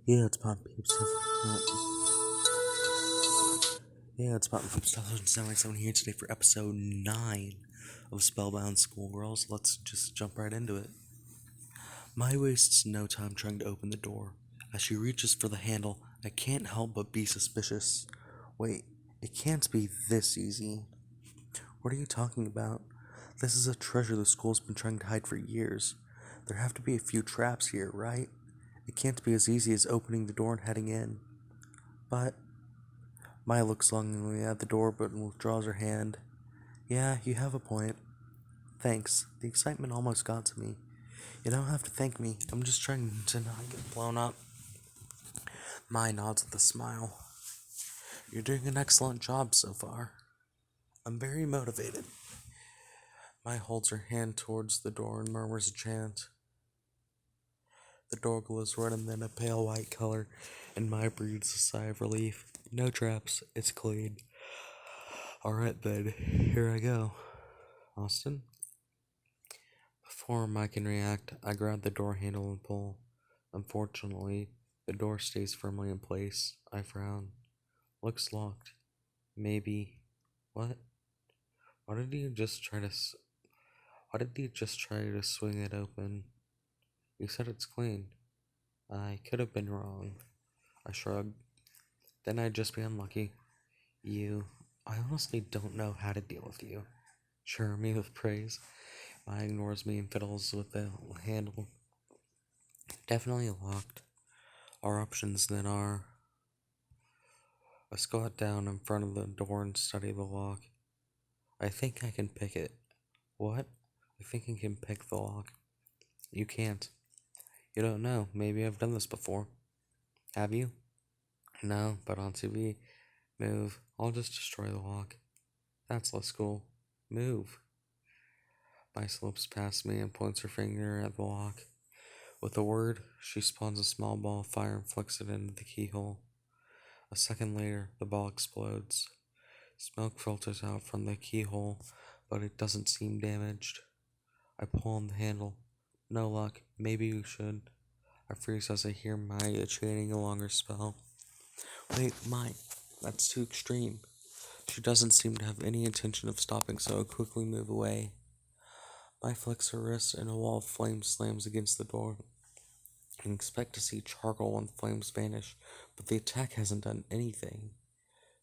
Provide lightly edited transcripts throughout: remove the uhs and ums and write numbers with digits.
Yeah, it's Pop Peeps. Yeah, it's Pop Peeps 2077 here today for episode 9 of Spellbound Schoolgirls. Let's just jump right into it. Mai wastes no time trying to open the door. As she reaches for the handle, I can't help but be suspicious. Wait, it can't be this easy. What are you talking about? This is a treasure the school's been trying to hide for years. There have to be a few traps here, right? It can't be as easy as opening the door and heading in. But Maya looks longingly at the door but withdraws her hand. Yeah, you have a point. Thanks. The excitement almost got to me. You don't have to thank me. I'm just trying to not get blown up. Maya nods with a smile. You're doing an excellent job so far. I'm very motivated. Maya holds her hand towards the door and murmurs a chant. The door glows red and then a pale white color, and Maya breathes a sigh of relief. No traps. It's clean. Alright then, here I go. Austin? Before Mike can react, I grab the door handle and pull. Unfortunately, the door stays firmly in place. I frown. Looks locked. Maybe. What? Why did you just try to swing it open? You said it's clean. I could have been wrong. I shrugged. Then I'd just be unlucky. I honestly don't know how to deal with you. Sure me with praise. Maya ignores me and fiddles with the handle. Definitely locked. Our options then are... I squat down in front of the door and study the lock. I think I can pick it. What? I think I can pick the lock. You can't. You don't know. Maybe I've done this before. Have you? No, but on TV. Move. I'll just destroy the lock. That's less cool. Move. Maya slips past me and points her finger at the lock. With a word, she spawns a small ball of fire and flicks it into the keyhole. A second later, the ball explodes. Smoke filters out from the keyhole, but it doesn't seem damaged. I pull on the handle. No luck. Maybe you should. I freeze as I hear Maya chanting along her spell. Wait, Maya, that's too extreme. She doesn't seem to have any intention of stopping, so I quickly move away. Maya flicks her wrist and a wall of flames slams against the door. I can expect to see charcoal when the flames vanish, but the attack hasn't done anything.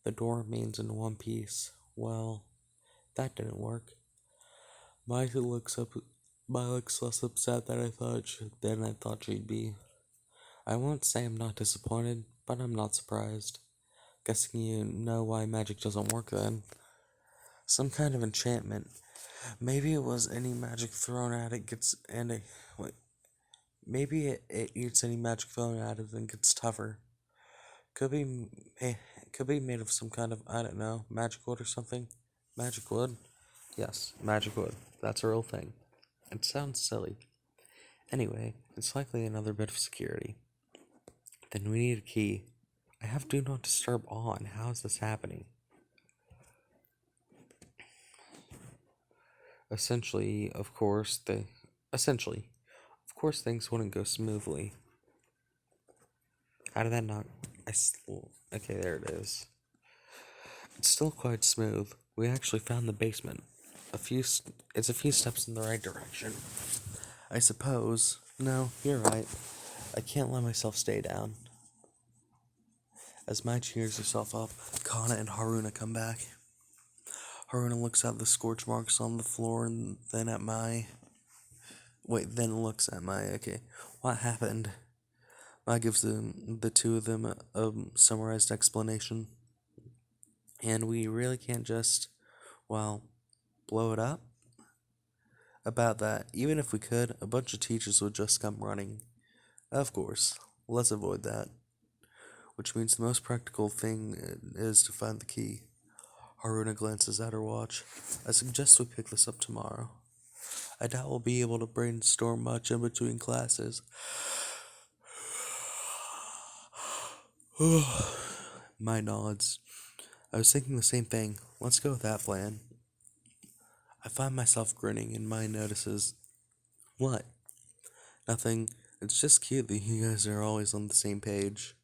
The door remains in one piece. Well, that didn't work. Maya looks less upset than I thought she'd be. I won't say I'm not disappointed, but I'm not surprised. Guessing you know why magic doesn't work then. Some kind of enchantment. Maybe it was any magic thrown at it gets Maybe it eats any magic thrown at it and gets tougher. Could be made of some kind of, I don't know, magic wood or something. Magic wood? Yes, magic wood. That's a real thing. It sounds silly. Anyway, it's likely another bit of security. Then we need a key. I have Do Not Disturb on. How is this happening? Essentially, of course, things wouldn't go smoothly. How did that not... Okay, there it is. It's still quite smooth. We actually found the basement. It's a few steps in the right direction. I suppose. No, you're right. I can't let myself stay down. As Mai cheers herself up, Kana and Haruna come back. Haruna looks at the scorch marks on the floor and then at Mai. Then looks at Mai. Okay, what happened? Mai gives the two of them a summarized explanation. And we really can't just, blow it up? About that, even if we could, a bunch of teachers would just come running. Of course, let's avoid that. Which means the most practical thing is to find the key. Haruna glances at her watch. I suggest we pick this up tomorrow. I doubt we'll be able to brainstorm much in between classes. Mai nods. I was thinking the same thing. Let's go with that plan. I find myself grinning and Mai notices. What? Nothing. It's just cute that you guys are always on the same page.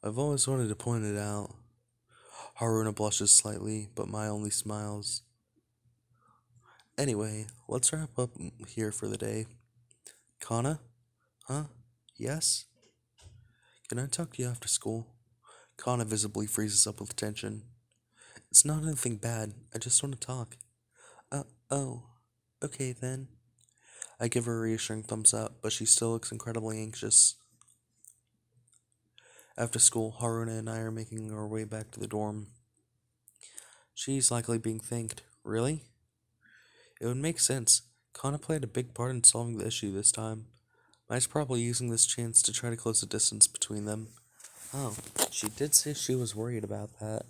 I've always wanted to point it out. Haruna blushes slightly, but Mai only smiles. Anyway, let's wrap up here for the day. Kana? Huh? Yes? Can I talk to you after school? Kana visibly freezes up with tension. It's not anything bad. I just want to talk. Oh. Okay then. I give her a reassuring thumbs up, but she still looks incredibly anxious. After school, Haruna and I are making our way back to the dorm. She's likely being thanked. Really? It would make sense. Kana played a big part in solving the issue this time. Mai's probably using this chance to try to close the distance between them. Oh, she did say she was worried about that.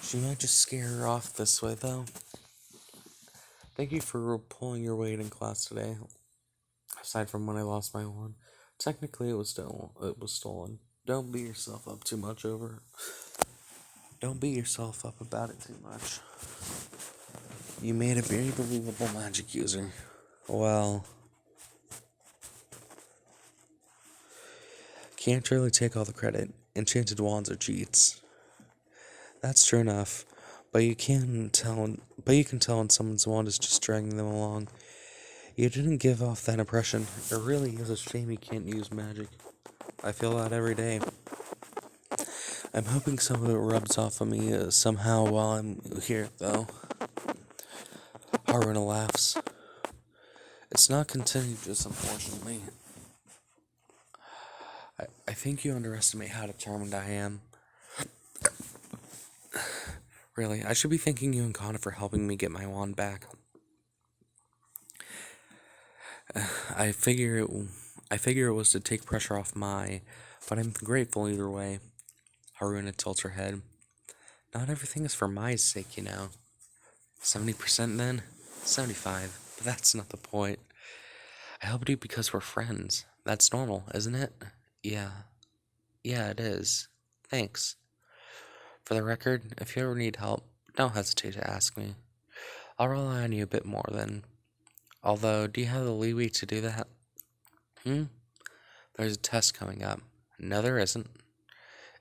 She might just scare her off this way, though. Thank you for pulling your weight in class today. Aside from when I lost my wand, technically it was stolen. Don't beat yourself up too much over it. Don't beat yourself up about it too much. You made a very believable magic user. Well, can't really take all the credit. Enchanted wands are cheats. That's true enough, but you can tell when someone's wand is just dragging them along. You didn't give off that impression. It really is a shame you can't use magic. I feel that every day. I'm hoping some of it rubs off on me somehow while I'm here, though. Haruna laughs. It's not contagious, unfortunately. I think you underestimate how determined I am. Really, I should be thanking you and Kana for helping me get my wand back. I figure it was to take pressure off but I'm grateful either way. Haruna tilts her head. Not everything is for Mai's sake, 70% then? 75. But that's not the point. I helped you because we're friends. That's normal, isn't it? Yeah. Yeah, it is. Thanks. For the record, if you ever need help, don't hesitate to ask me. I'll rely on you a bit more then. Although, do you have the leeway to do that? There's a test coming up. No, there isn't.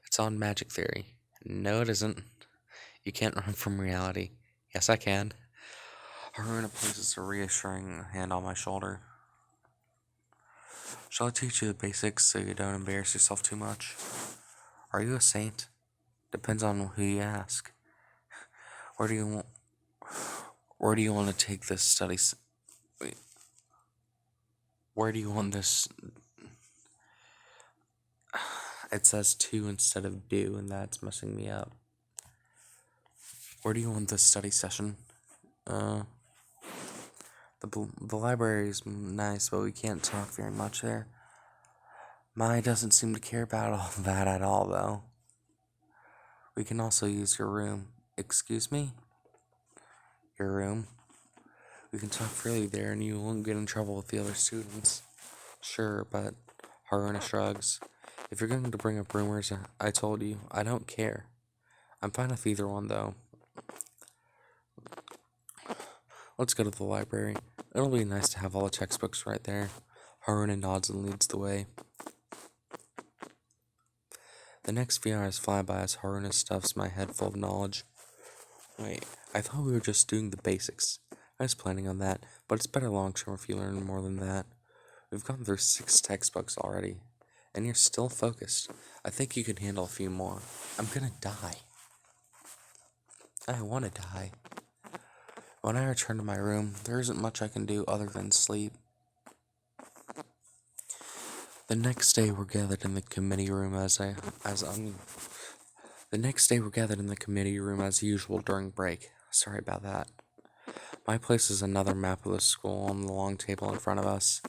It's on magic theory. No, it isn't. You can't run from reality. Yes, I can. Haruna places a reassuring hand on my shoulder. Shall I teach you the basics so you don't embarrass yourself too much? Are you a saint? Depends on who you ask. Where do you want to take this study? Wait. Where do you want this? It says to instead of do, and that's messing me up. Where do you want this study session? The library is nice, but we can't talk very much there. Mai doesn't seem to care about all that at all, though. We can also use your room. Excuse me? Your room? We can talk freely there, and you won't get in trouble with the other students. Sure, but Haruna shrugs. If you're going to bring up rumors, I told you, I don't care. I'm fine with either one, though. Let's go to the library. It'll be nice to have all the textbooks right there. Haruna nods and leads the way. The next few hours fly by as Haruna stuffs my head full of knowledge. Wait, I thought we were just doing the basics. I was planning on that, but it's better long term if you learn more than that. We've gone through 6 textbooks already, and you're still focused. I think you can handle a few more. I'm gonna die. I wanna die. When I return to my room, there isn't much I can do other than sleep. The next day we're gathered in the committee room as usual during break. Sorry about that. Mai places another map of the school on the long table in front of us.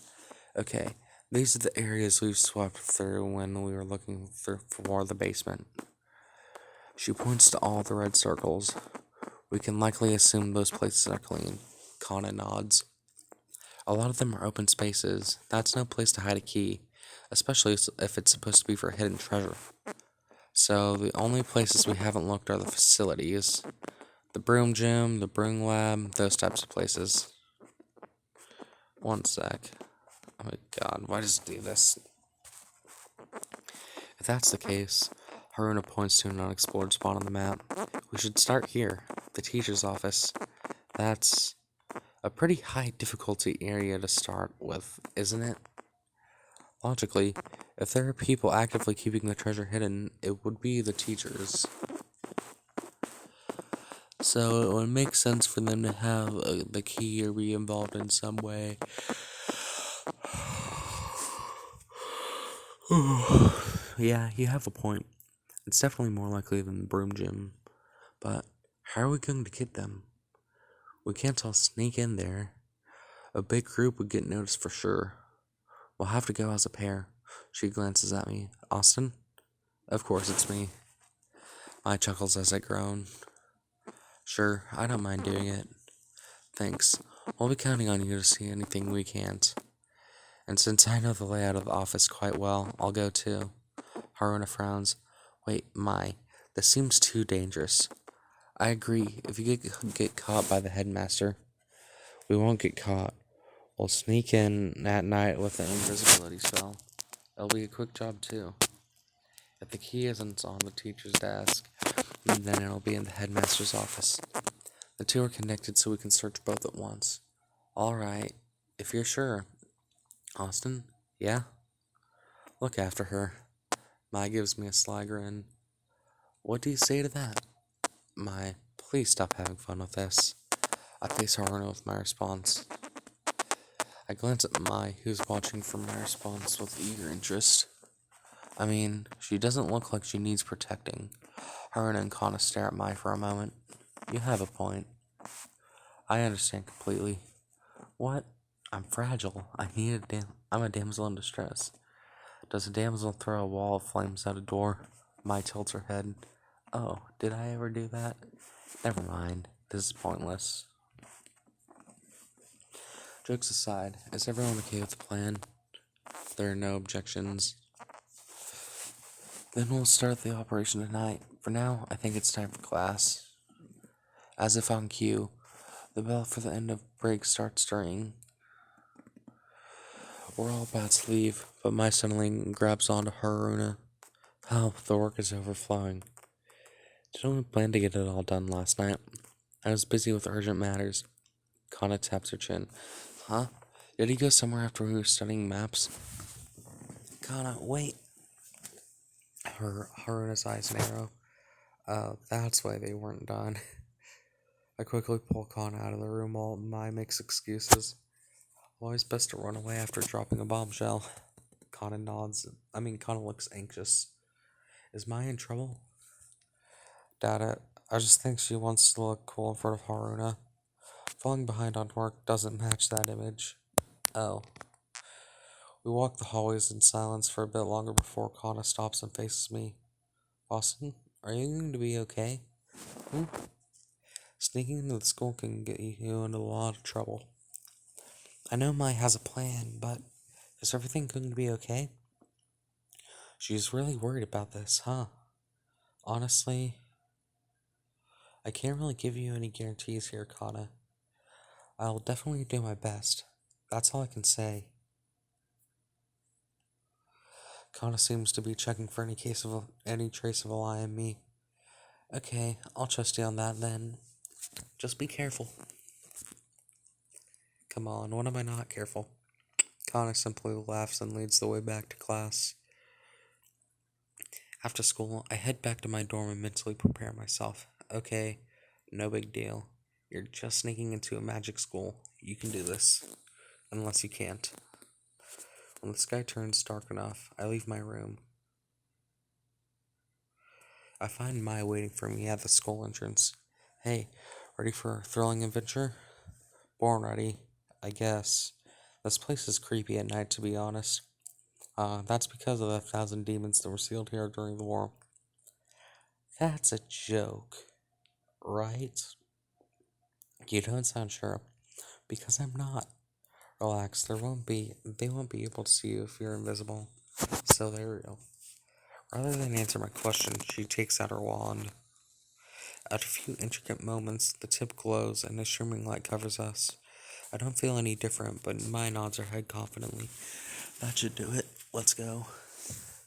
Okay, these are the areas we've swept through when we were looking for the basement. She points to all the red circles. We can likely assume those places are clean. Kana nods. A lot of them are open spaces. That's no place to hide a key, especially if it's supposed to be for hidden treasure. So the only places we haven't looked are the facilities. The broom gym, the broom lab, those types of places. One sec. Oh my god, why does it do this? If that's the case, Haruna points to an unexplored spot on the map. We should start here, the teacher's office. That's a pretty high difficulty area to start with, isn't it? Logically, if there are people actively keeping the treasure hidden, it would be the teachers. So it would make sense for them to have the key or be involved in some way. Yeah, you have a point. It's definitely more likely than the broom gym. But how are we going to get them? We can't all sneak in there. A big group would get noticed for sure. We'll have to go as a pair. She glances at me. Austin? Of course it's me. I chuckles as I groan. Sure, I don't mind doing it. Thanks. We'll be counting on you to see anything we can't. And since I know the layout of the office quite well, I'll go too. Haruna frowns. Wait, this seems too dangerous. I agree. If you get caught by the headmaster, we won't get caught. We'll sneak in at night with an invisibility spell. It'll be a quick job too. If the key isn't on the teacher's desk, then it'll be in the headmaster's office. The two are connected so we can search both at once. Alright, if you're sure. Austin? Yeah? Look after her. Mai gives me a sly grin. What do you say to that? Mai, please stop having fun with this. I face Haruna with my response. I glance at Mai, who's watching for my response with eager interest. I mean, she doesn't look like she needs protecting. Haruna and Kana stare at Mai for a moment. You have a point. I understand completely. What? I'm fragile. I'm a damsel in distress. Does a damsel throw a wall of flames at a door? Mai tilts her head. Oh, did I ever do that? Never mind. This is pointless. Jokes aside, is everyone okay with the plan? There are no objections. Then we'll start the operation tonight. For now, I think it's time for class. As if on cue, the bell for the end of break starts ringing. We're all about to leave, but Mai suddenly grabs onto Haruna. Help, the work is overflowing. Did only plan to get it all done last night. I was busy with urgent matters. Kana taps her chin. Huh? Did he go somewhere after we were studying maps? Kana, wait. Haruna's eyes narrow. That's why they weren't done. I quickly pull Kana out of the room while Mai makes excuses. Always best to run away after dropping a bombshell. Kana looks anxious. Is Mai in trouble? Doubt I just think she wants to look cool in front of Haruna. Falling behind on work doesn't match that image. Oh. We walk the hallways in silence for a bit longer before Kana stops and faces me. Austin, are you going to be okay? Sneaking into the school can get you into a lot of trouble. I know Mai has a plan, but is everything going to be okay? She's really worried about this, huh? Honestly, I can't really give you any guarantees here, Kana. I'll definitely do my best. That's all I can say. Kana seems to be checking for any trace of a lie in me. Okay, I'll trust you on that then. Just be careful. Come on, when am I not careful? Kana simply laughs and leads the way back to class. After school, I head back to my dorm and mentally prepare myself. Okay, no big deal. You're just sneaking into a magic school. You can do this. Unless you can't. When the sky turns dark enough, I leave my room. I find Mai waiting for me at the school entrance. Hey, ready for a thrilling adventure? Born ready, I guess. This place is creepy at night, to be honest. That's because of the 1,000 demons that were sealed here during the war. That's a joke, right? You don't sound sure. Because I'm not. Relax, they won't be able to see you if you're invisible. So they're real. Rather than answer my question, she takes out her wand. At a few intricate moments, the tip glows and a shimmering light covers us. I don't feel any different, but my nods her head confidently. That should do it. Let's go.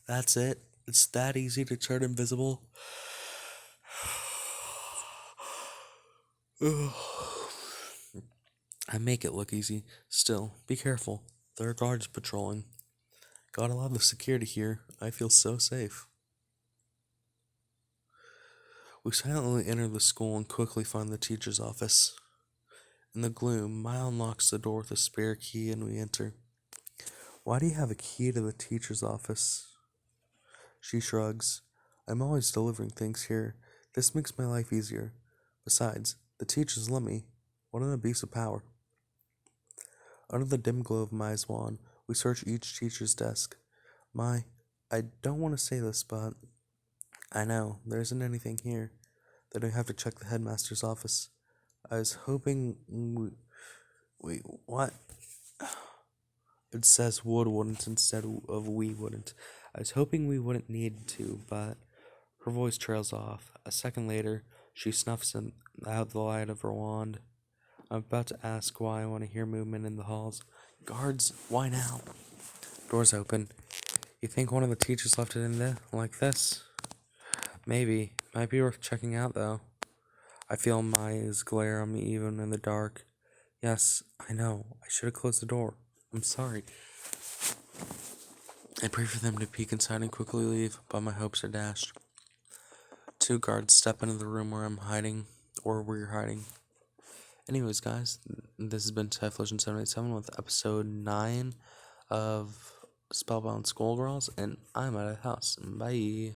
That's it. It's that easy to turn invisible. I make it look easy. Still, be careful. There are guards patrolling. Gotta love the security here. I feel so safe. We silently enter the school and quickly find the teacher's office. In the gloom, Maya unlocks the door with a spare key and we enter. Why do you have a key to the teacher's office? She shrugs. I'm always delivering things here. This makes my life easier. Besides, the teachers let me. What an abuse of power. Under the dim glow of Maya's wand, we search each teacher's desk. I don't want to say this, but I know there isn't anything here. Then I have to check the headmaster's office. I was hoping wait, what? It says wouldn't instead of we wouldn't. I was hoping we wouldn't need to, but her voice trails off. A second later, she snuffs out the light of her wand. I'm about to ask why I want to hear movement in the halls. Guards, why now? Doors open. You think one of the teachers left it in there like this? Maybe. Might be worth checking out, though. I feel Maya's glare on me even in the dark. Yes, I know. I should have closed the door. I'm sorry. I pray for them to peek inside and quickly leave, but my hopes are dashed. Two guards step into the room where I'm hiding, or where you're hiding. Anyways, guys, this has been Typhlosion787 with episode 9 of Spellbound Schoolgirls, and I'm out of the house. Bye.